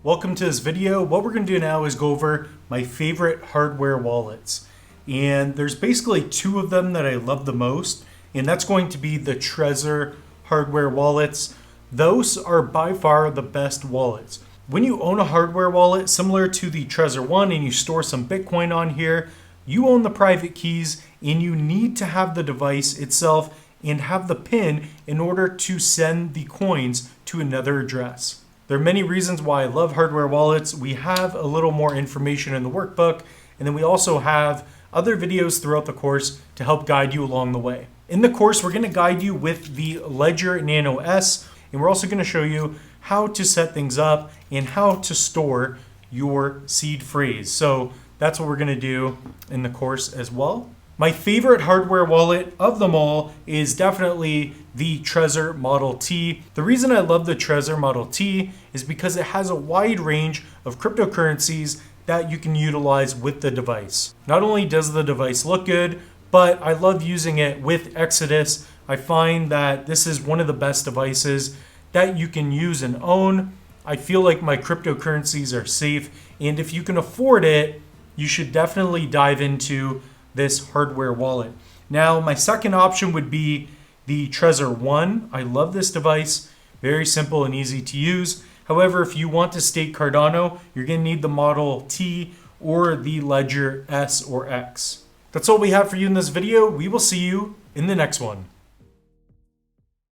Welcome to this video. What we're going to do now is go over my favorite hardware wallets. And there's basically two of them that I love the most, and that's going to be the Trezor hardware wallets. Those are by far the best wallets. When you own a hardware wallet similar to the Trezor one and you store some Bitcoin on here, you own the private keys and you need to have the device itself and have the PIN in order to send the coins to another address. There are many reasons why I love hardware wallets. We have a little more information in the workbook, and then we also have other videos throughout the course to help guide you along the way. In the course, we're going to guide you with the Ledger Nano S, and we're also going to show you how to set things up and how to store your seed phrase. So that's what we're going to do in the course as well. My favorite hardware wallet of them all is definitely the Trezor Model T. The reason I love the Trezor Model T is because it has a wide range of cryptocurrencies that you can utilize with the device. Not only does the device look good, but I love using it with Exodus. I find that this is one of the best devices that you can use and own. I feel like my cryptocurrencies are safe, and if you can afford it, you should definitely dive into this hardware wallet. Now, my second option would be the Trezor One. I love this device, very simple and easy to use. However, if you want to stake Cardano, you're going to need the Model T or the Ledger S or X. That's all we have for you in this video. We will see you in the next one.